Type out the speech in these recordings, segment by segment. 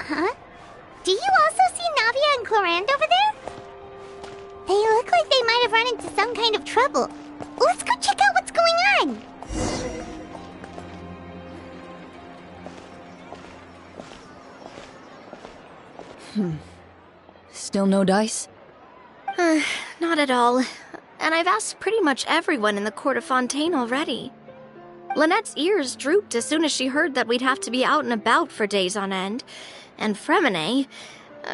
Huh? Do you also see Navia and Clorand over there? They look like they might have run into some kind of trouble. Let's go check out what's going on! Still no dice? Not at all. And I've asked pretty much everyone in the court of Fontaine already. Lynette's ears drooped as soon as she heard that we'd have to be out and about for days on end. And Fremine,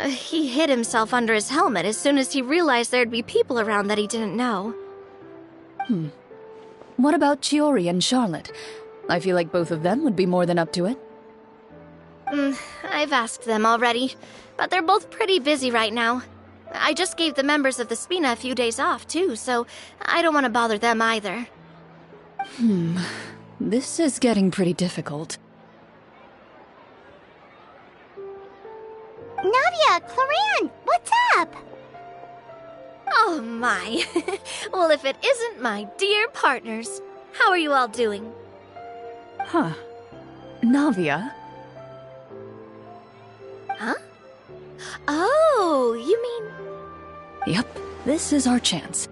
he hid himself under his helmet as soon as he realized there'd be people around that he didn't know. What about Chiori and Charlotte? I feel like both of them would be more than up to it. I've asked them already, but they're both pretty busy right now. I just gave the members of the Spina a few days off, too, so I don't want to bother them either. This is getting pretty difficult. Navia, Clorand, what's up? Oh my. Well, if it isn't my dear partners. How are you all doing? Huh. Navia? Huh? Oh, you mean... Yep, this is our chance.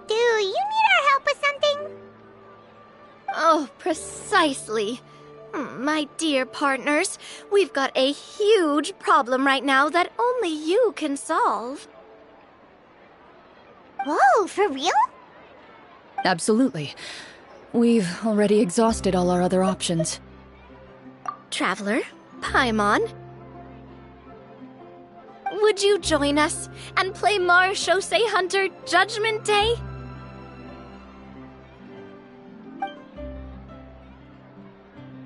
Do you need our help with something? Oh, precisely. My dear partners, we've got a huge problem right now that only you can solve. Whoa, for real? Absolutely. We've already exhausted all our other options. Traveler, Paimon, would you join us and play Marechaussee Hunter Judgment Day?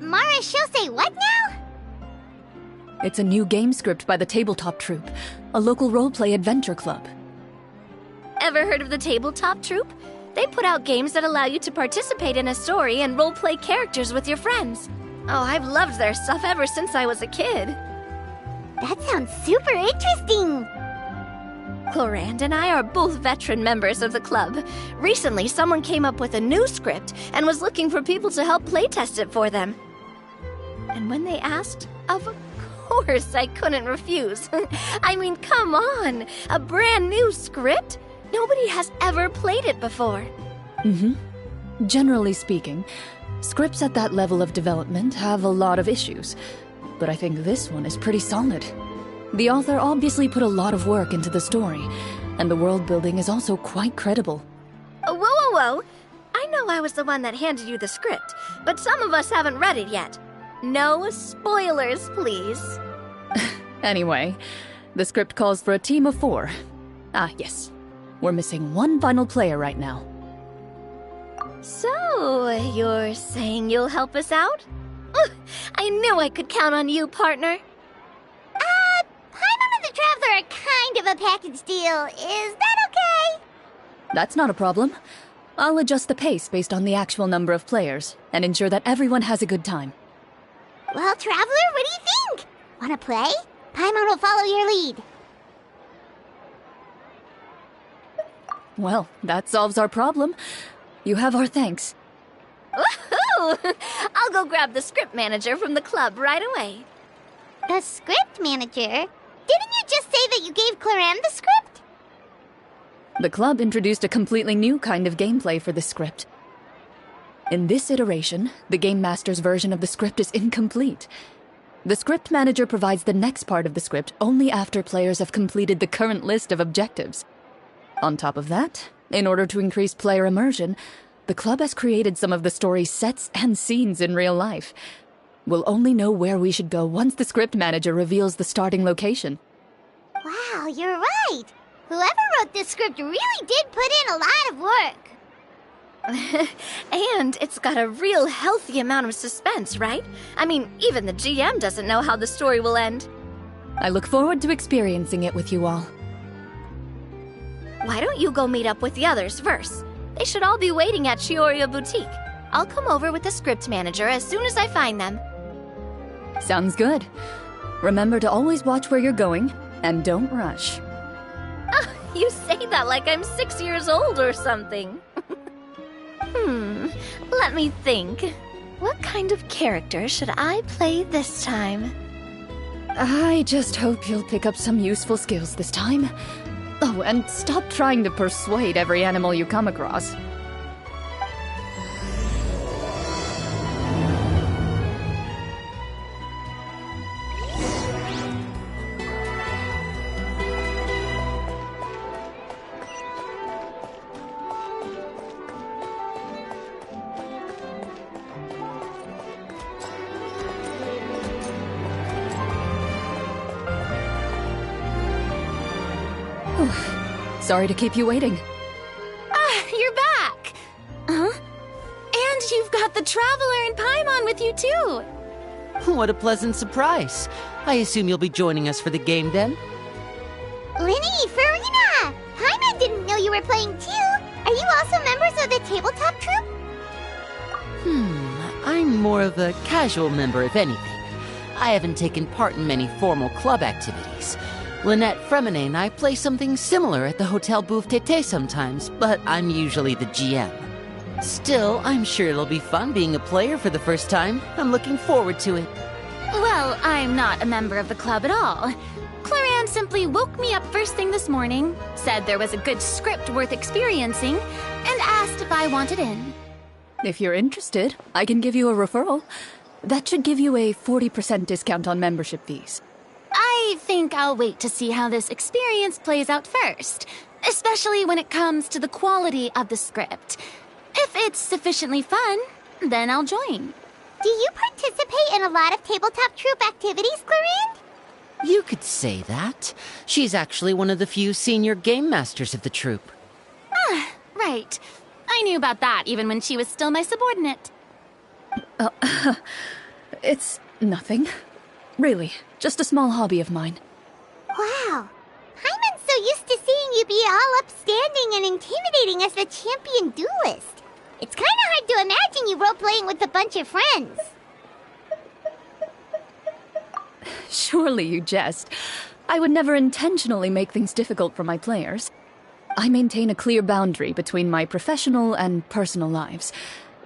Marechaussee what now? It's a new game script by the Tabletop Troupe, a local roleplay adventure club. Ever heard of the Tabletop Troupe? They put out games that allow you to participate in a story and roleplay characters with your friends. Oh, I've loved their stuff ever since I was a kid. That sounds super interesting! Clorand and I are both veteran members of the club. Recently, someone came up with a new script and was looking for people to help playtest it for them. And when they asked, of course I couldn't refuse. I mean, come on! A brand new script? Nobody has ever played it before. Generally speaking, scripts at that level of development have a lot of issues, but I think this one is pretty solid. The author obviously put a lot of work into the story, and the world building is also quite credible. Whoa. I know I was the one that handed you the script, but some of us haven't read it yet. No spoilers, please. Anyway, the script calls for a team of 4. Ah, yes. We're missing one final player right now. So, you're saying you'll help us out? I knew I could count on you, partner. Paimon and the Traveler are kind of a package deal. Is that okay? That's not a problem. I'll adjust the pace based on the actual number of players, and ensure that everyone has a good time. Well, Traveler, what do you think? Wanna play? Paimon will follow your lead. Well, that solves our problem. You have our thanks. Woohoo! I'll go grab the script manager from the club right away. The script manager? Didn't you just say that you gave Clorand the script? The club introduced a completely new kind of gameplay for the script. In this iteration, the Game Master's version of the script is incomplete. The script manager provides the next part of the script only after players have completed the current list of objectives. On top of that, in order to increase player immersion, the club has created some of the story's sets and scenes in real life. We'll only know where we should go once the script manager reveals the starting location. Wow, you're right! Whoever wrote this script really did put in a lot of work. And it's got a real healthy amount of suspense, right? I mean, even the GM doesn't know how the story will end. I look forward to experiencing it with you all. Why don't you go meet up with the others first? They should all be waiting at Chioria Boutique. I'll come over with the script manager as soon as I find them. Sounds good. Remember to always watch where you're going, And don't rush. You say that like I'm 6 years old or something. Let me think. What kind of character should I play this time? I just hope you'll pick up some useful skills this time. Oh, and stop trying to persuade every animal you come across. Sorry to keep you waiting. You're back! Huh? And you've got the Traveler and Paimon with you, too! What a pleasant surprise. I assume you'll be joining us for the game then? Linny, Farina! Paimon didn't know you were playing too! Are you also members of the tabletop troupe? I'm more of a casual member, if anything. I haven't taken part in many formal club activities. Lynette Fremine and I play something similar at the Hotel Bouffe Tété sometimes, but I'm usually the GM. Still, I'm sure it'll be fun being a player for the first time. I'm looking forward to it. Well, I'm not a member of the club at all. Cloran simply woke me up first thing this morning, said there was a good script worth experiencing, and asked if I wanted in. If you're interested, I can give you a referral. That should give you a 40% discount on membership fees. I think I'll wait to see how this experience plays out first, especially when it comes to the quality of the script. If it's sufficiently fun, then I'll join. Do you participate in a lot of tabletop troupe activities, Clarine? You could say that. She's actually one of the few senior game masters of the troupe. Right. I knew about that even when she was still my subordinate. It's nothing. Really, just a small hobby of mine. Wow. Paimon's so used to seeing you be all upstanding and intimidating as the champion duelist. It's kind of hard to imagine you role-playing with a bunch of friends. Surely you jest. I would never intentionally make things difficult for my players. I maintain a clear boundary between my professional and personal lives.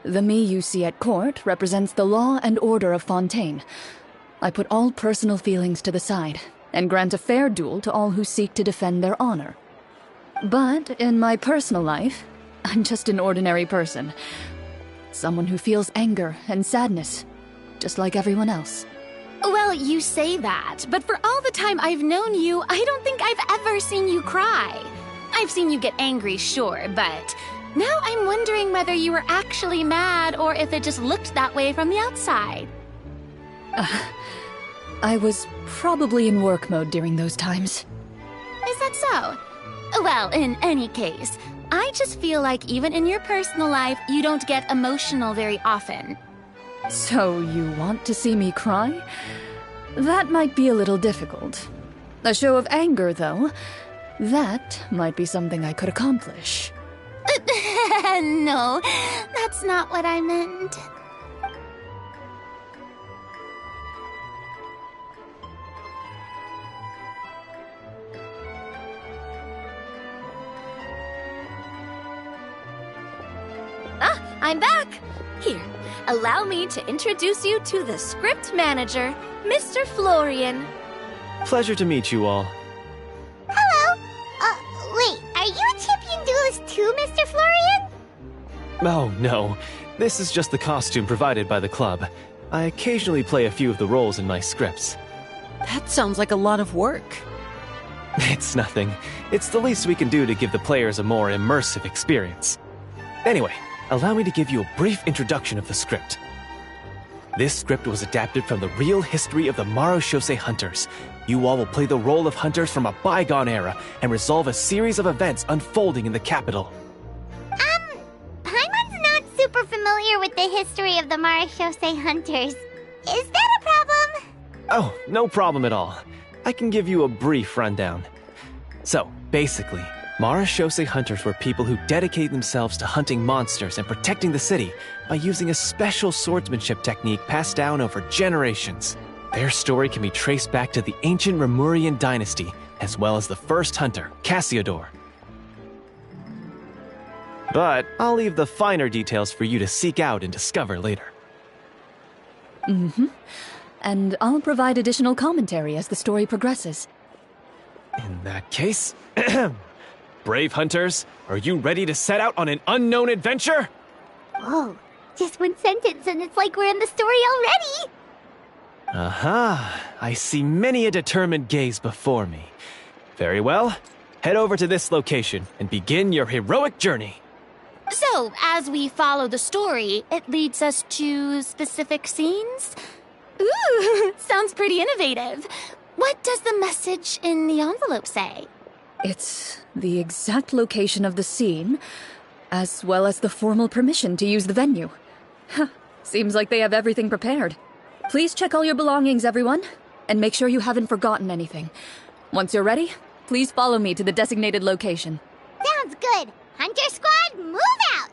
The me you see at court represents the law and order of Fontaine. I put all personal feelings to the side and grant a fair duel to all who seek to defend their honor. But in my personal life, I'm just an ordinary person. Someone who feels anger and sadness, just like everyone else. Well, you say that, but for all the time I've known you, I don't think I've ever seen you cry. I've seen you get angry, sure, but now I'm wondering whether you were actually mad or if it just looked that way from the outside. I was probably in work mode during those times. Is that so? Well, in any case, I just feel like even in your personal life, you don't get emotional very often. So you want to see me cry? That might be a little difficult. A show of anger, though, that might be something I could accomplish. No, that's not what I meant. I'm back! Here, allow me to introduce you to the script manager, Mr. Florian. Pleasure to meet you all. Hello. Wait, are you a champion duelist too, Mr. Florian? Oh, no. This is just the costume provided by the club. I occasionally play a few of the roles in my scripts. That sounds like a lot of work. It's nothing. It's the least we can do to give the players a more immersive experience. Anyway, allow me to give you a brief introduction of the script. This script was adapted from the real history of the Marechaussee Hunters. You all will play the role of hunters from a bygone era and resolve a series of events unfolding in the capital. Paimon's not super familiar with the history of the Marechaussee Hunters. Is that a problem? Oh, no problem at all. I can give you a brief rundown. So, basically, Marechaussee Hunters were people who dedicated themselves to hunting monsters and protecting the city by using a special swordsmanship technique passed down over generations. Their story can be traced back to the ancient Rapperia dynasty, as well as the first hunter, Cassiodor. But I'll leave the finer details for you to seek out and discover later. And I'll provide additional commentary as the story progresses. In that case, brave hunters, are you ready to set out on an unknown adventure? Whoa, just one sentence and it's like we're in the story already! Aha, I see many a determined gaze before me. Very well, head over to this location and begin your heroic journey. So, as we follow the story, it leads us to specific scenes? Ooh, sounds pretty innovative. What does the message in the envelope say? It's the exact location of the scene, as well as the formal permission to use the venue. Seems like they have everything prepared. Please check all your belongings, everyone, and make sure you haven't forgotten anything. Once you're ready, please follow me to the designated location. Sounds good! Hunter Squad, move out!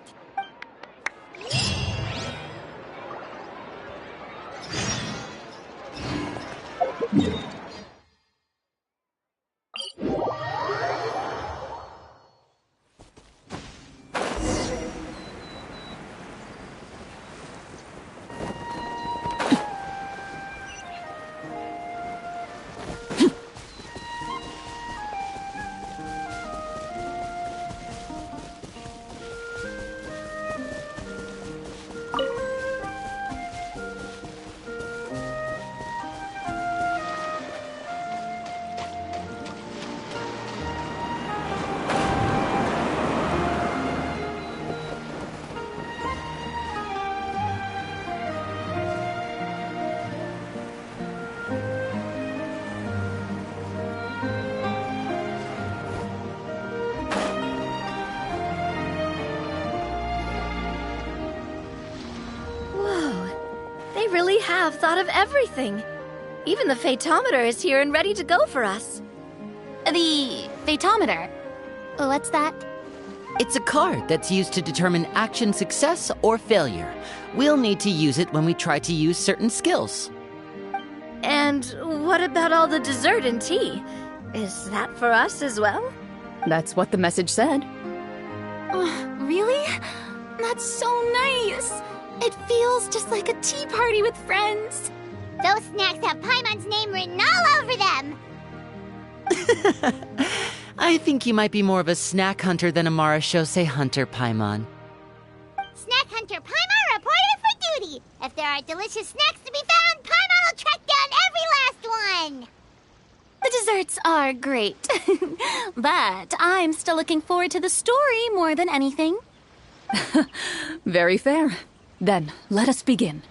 They really have thought of everything. Even the Fatometer is here and ready to go for us. The Fatometer? What's that? It's a card that's used to determine action success or failure. We'll need to use it when we try to use certain skills. And what about all the dessert and tea? Is that for us as well? That's what the message said. Really? That's so nice. It feels just like a tea party with friends. Those snacks have Paimon's name written all over them! I think you might be more of a snack hunter than a Marachose hunter, Paimon. Snack Hunter Paimon reported for duty! If there are delicious snacks to be found, Paimon will track down every last one! The desserts are great. But I'm still looking forward to the story more than anything. Very fair. Then, let us begin.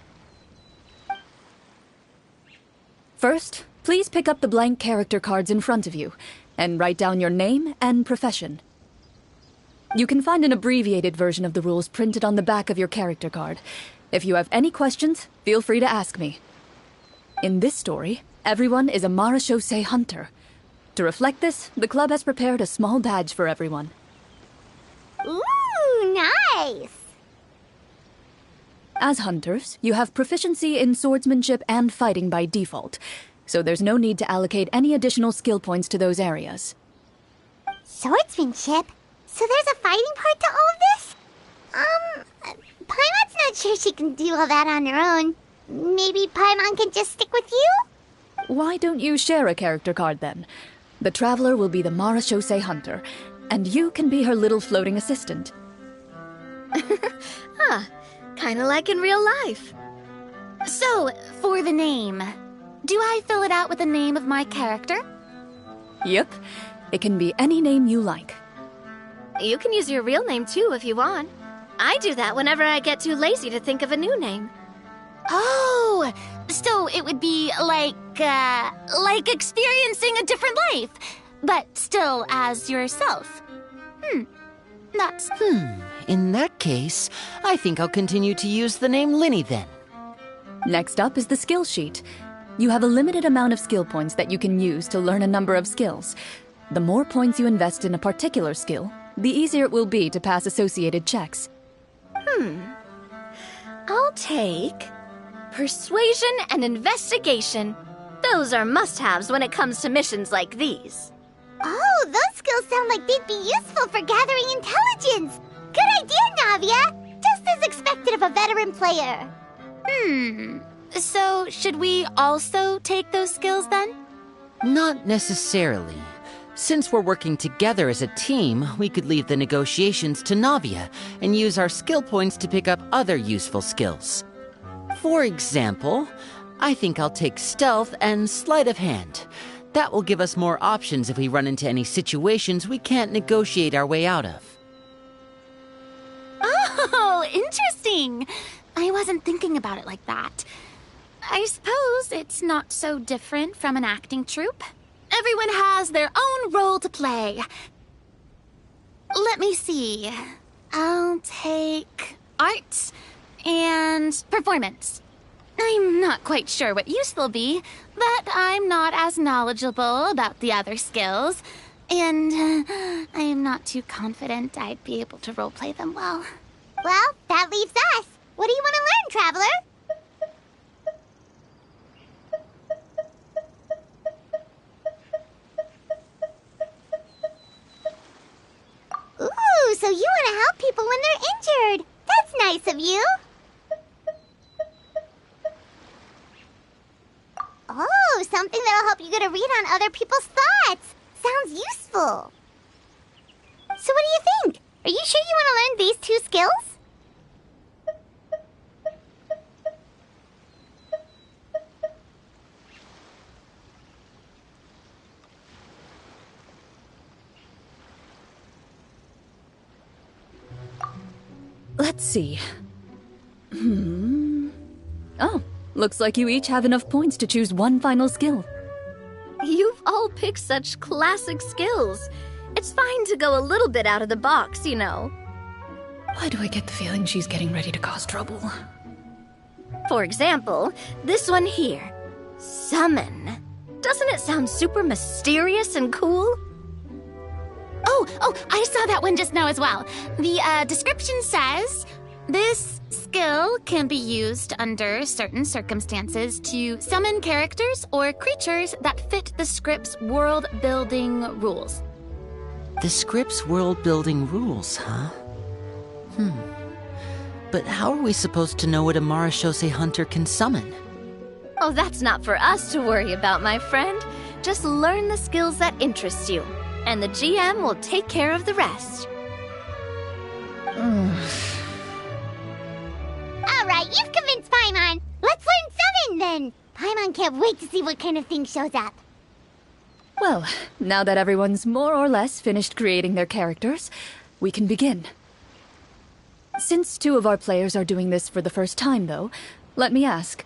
First, please pick up the blank character cards in front of you, and write down your name and profession. You can find an abbreviated version of the rules printed on the back of your character card. If you have any questions, feel free to ask me. In this story, everyone is a Marachose hunter. To reflect this, the club has prepared a small badge for everyone. Ooh, nice! As hunters, you have proficiency in swordsmanship and fighting by default, so there's no need to allocate any additional skill points to those areas. Swordsmanship? So there's a fighting part to all of this? Paimon's not sure she can do all that on her own. Maybe Paimon can just stick with you? Why don't you share a character card then? The Traveler will be the Marachose hunter, and you can be her little floating assistant. Kinda like in real life. So, for the name, do I fill it out with the name of my character? Yep, it can be any name you like. You can use your real name too if you want. I do that whenever I get too lazy to think of a new name. Oh, so it would be like experiencing a different life, but still as yourself. That's... In that case, I think I'll continue to use the name Linny then. Next up is the skill sheet. You have a limited amount of skill points that you can use to learn a number of skills. The more points you invest in a particular skill, the easier it will be to pass associated checks. I'll take Persuasion and investigation. Those are must-haves when it comes to missions like these. Oh, those skills sound like they'd be useful for gathering intelligence. Good idea, Navia. Just as expected of a veteran player. So, should we also take those skills then? Not necessarily. Since we're working together as a team, we could leave the negotiations to Navia and use our skill points to pick up other useful skills. For example, I think I'll take stealth and sleight of hand. That will give us more options if we run into any situations we can't negotiate our way out of. Oh, interesting. I wasn't thinking about it like that. I suppose it's not so different from an acting troupe. Everyone has their own role to play. Let me see. I'll take art and performance. I'm not quite sure what use they'll be, but I'm not as knowledgeable about the other skills, and I'm not too confident I'd be able to roleplay them well. Well, that leaves us. What do you want to learn, Traveler? Ooh, so you want to help people when they're injured. That's nice of you. Oh, something that'll help you get a read on other people's thoughts. Sounds useful. So what do you think? Are you sure you want to learn these 2 skills? Let's see. Oh, looks like you each have enough points to choose one final skill. You've all picked such classic skills. It's fine to go a little bit out of the box, you know. Why do I get the feeling she's getting ready to cause trouble? For example, this one here. Summon. Doesn't it sound super mysterious and cool? Oh, I saw that one just now as well. The description says, this skill can be used under certain circumstances to summon characters or creatures that fit the script's world-building rules. The script's world-building rules, huh? But how are we supposed to know what a Marashose hunter can summon? Oh, that's not for us to worry about, my friend. Just learn the skills that interest you, and the GM will take care of the rest. Alright, you've convinced Paimon. Let's learn summon then. Paimon can't wait to see what kind of thing shows up. Well, now that everyone's more or less finished creating their characters, we can begin. Since 2 of our players are doing this for the first time, though, let me ask.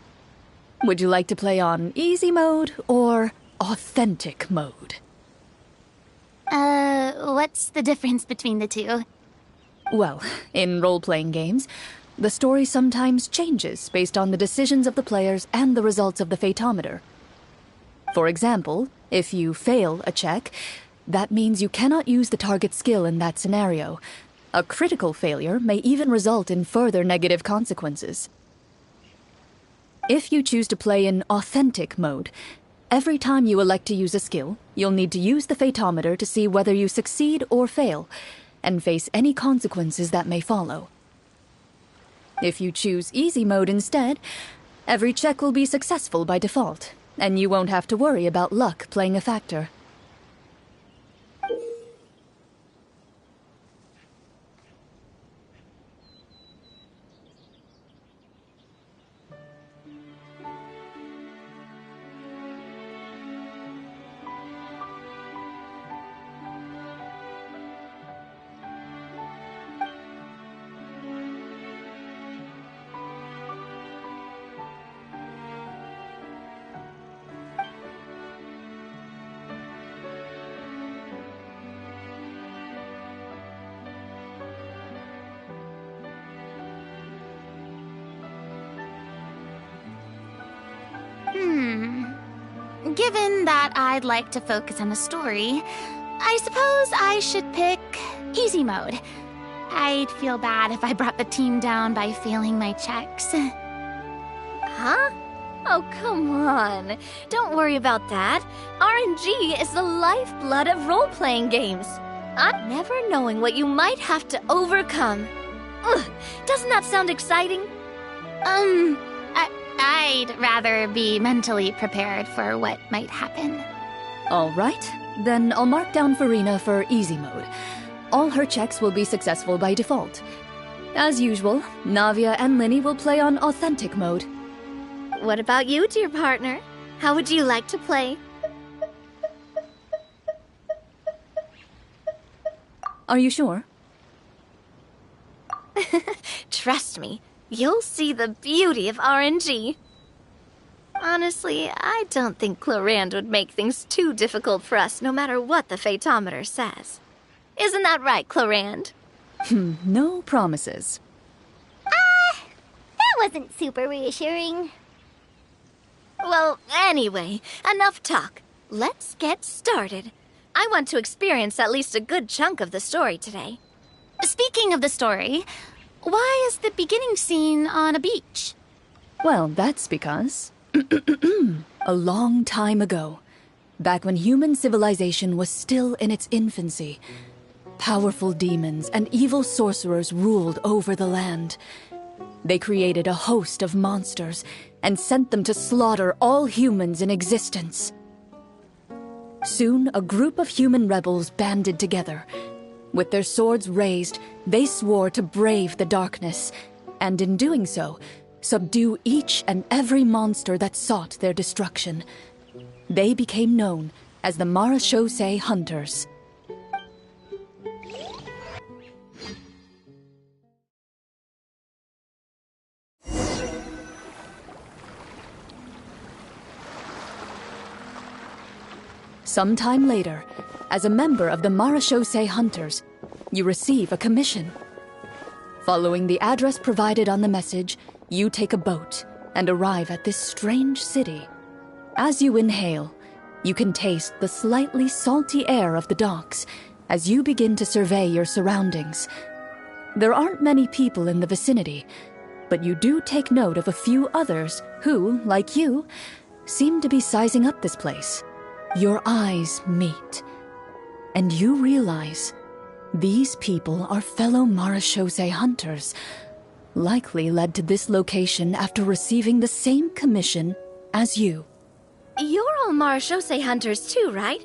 Would you like to play on easy mode or authentic mode? What's the difference between the 2? Well, in role-playing games, the story sometimes changes based on the decisions of the players and the results of the Fatometer. For example, if you fail a check, that means you cannot use the target skill in that scenario. A critical failure may even result in further negative consequences. If you choose to play in authentic mode, every time you elect to use a skill, you'll need to use the Fatometer to see whether you succeed or fail, and face any consequences that may follow. If you choose easy mode instead, every check will be successful by default, and you won't have to worry about luck playing a factor. Given that I'd like to focus on the story, I suppose I should pick easy mode. I'd feel bad if I brought the team down by failing my checks. huh? Oh, come on. Don't worry about that. RNG is the lifeblood of role-playing games. I'm never knowing what you might have to overcome. Ugh, doesn't that sound exciting? I'd rather be mentally prepared for what might happen. All right, then I'll mark down Farina for easy mode. All her checks will be successful by default. As usual, Navia and Linny will play on authentic mode. What about you, dear partner? How would you like to play? Are you sure? Trust me, you'll see the beauty of RNG. Honestly, I don't think Clorand would make things too difficult for us no matter what the Fatometer says. Isn't that right, Clorand? No promises. That wasn't super reassuring. Well, anyway, enough talk. Let's get started. I want to experience at least a good chunk of the story today. Speaking of the story, why is the beginning scene on a beach? Well, that's because... a long time ago, back when human civilization was still in its infancy, powerful demons and evil sorcerers ruled over the land. They created a host of monsters and sent them to slaughter all humans in existence. Soon, a group of human rebels banded together. With their swords raised, they swore to brave the darkness, and in doing so, subdue each and every monster that sought their destruction. They became known as the Marachose Hunters. Sometime later, as a member of the Marachose Hunters, you receive a commission. Following the address provided on the message, you take a boat and arrive at this strange city. As you inhale, you can taste the slightly salty air of the docks as you begin to survey your surroundings. There aren't many people in the vicinity, but you do take note of a few others who, like you, seem to be sizing up this place. Your eyes meet, and you realize these people are fellow Marachose Hunters, likely led to this location after receiving the same commission as you. You're all Marachose Hunters too, right?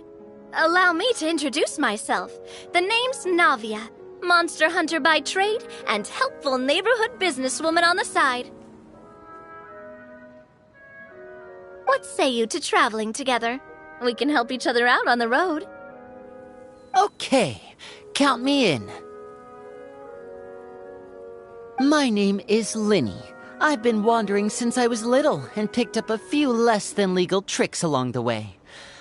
Allow me to introduce myself. The name's Navia, monster hunter by trade and helpful neighborhood businesswoman on the side. What say you to traveling together? We can help each other out on the road. Okay, count me in. My name is Linny. I've been wandering since I was little and picked up a few less than legal tricks along the way.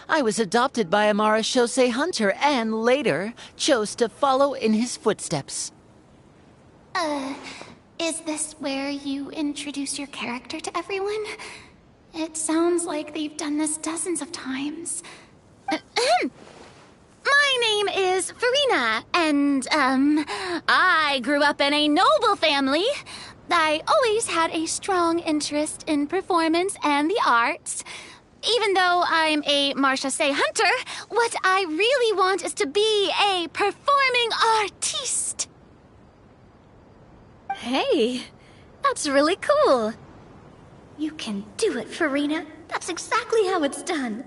I was adopted by a Marachose hunter and later chose to follow in his footsteps. Is this where you introduce your character to everyone? It sounds like they've done this dozens of times. My name is Farina, and, I grew up in a noble family. I always had a strong interest in performance and the arts. Even though I'm a Marachose hunter, what I really want is to be a performing artiste. Hey, that's really cool. You can do it, Farina. That's exactly how it's done.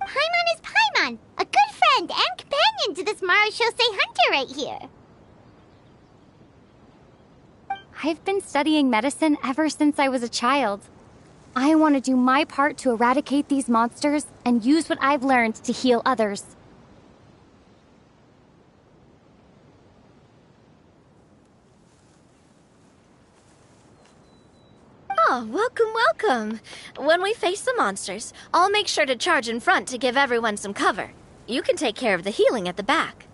Paimon is Paimon, a good friend and companion to this Marachose hunter right here. I've been studying medicine ever since I was a child. I want to do my part to eradicate these monsters and use what I've learned to heal others. Oh, welcome. When we face the monsters, I'll make sure to charge in front to give everyone some cover. You can take care of the healing at the back.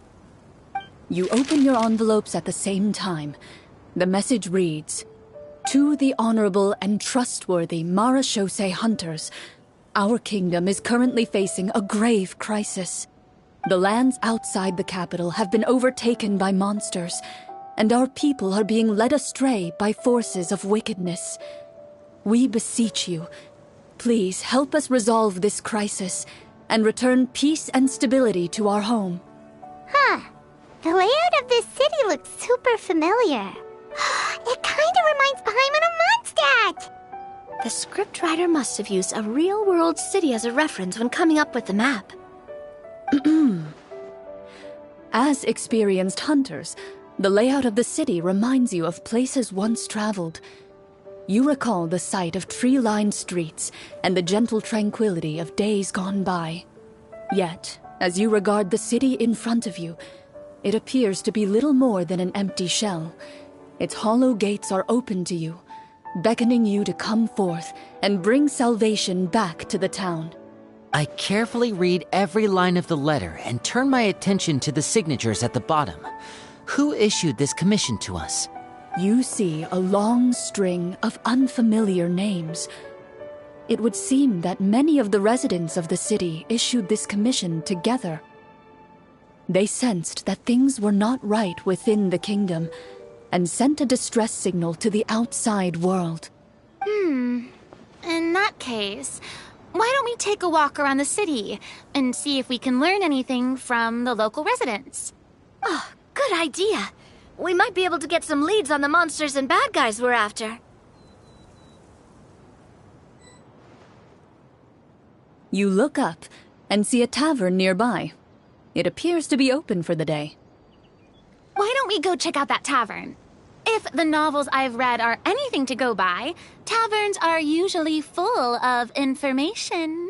You open your envelopes at the same time. The message reads, "To the honorable and trustworthy Marachose Hunters, our kingdom is currently facing a grave crisis. The lands outside the capital have been overtaken by monsters, and our people are being led astray by forces of wickedness. we beseech you, please help us resolve this crisis and return peace and stability to our home. Huh. The layout of this city looks super familiar. It kinda reminds Paimon of Mondstadt! The scriptwriter must have used a real-world city as a reference when coming up with the map. As experienced hunters, the layout of the city reminds you of places once traveled. You recall the sight of tree-lined streets and the gentle tranquility of days gone by. Yet, as you regard the city in front of you, it appears to be little more than an empty shell. Its hollow gates are open to you, beckoning you to come forth and bring salvation back to the town. I carefully read every line of the letter and turn my attention to the signatures at the bottom. Who issued this commission to us? You see a long string of unfamiliar names. It would seem that many of the residents of the city issued this commission together. They sensed that things were not right within the kingdom and sent a distress signal to the outside world. In that case, why don't we take a walk around the city and see if we can learn anything from the local residents? Oh, good idea. We might be able to get some leads on the monsters and bad guys we're after. You look up and see a tavern nearby. It appears to be open for the day. Why don't we go check out that tavern? If the novels I've read are anything to go by, taverns are usually full of information.